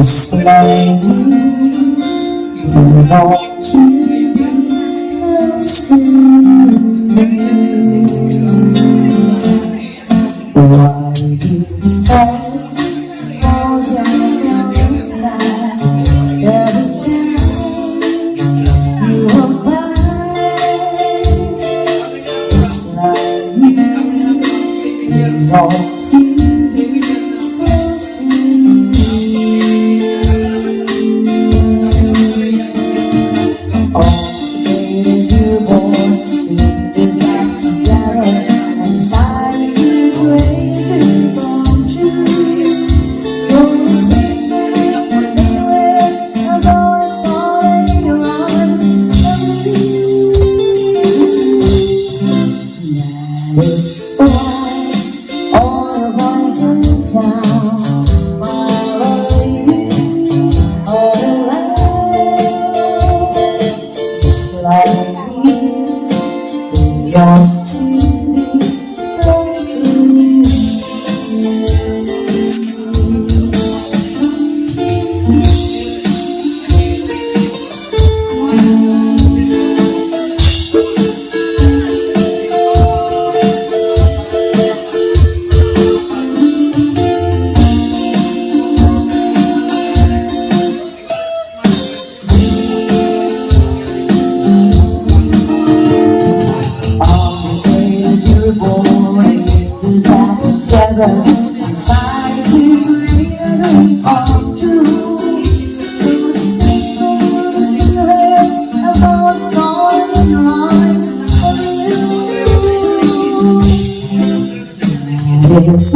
Just like you belong to us why you fall down the sky every time you walk by just like you belong to inside you really come true. So the silhouette of all stars in your eyes for you. It's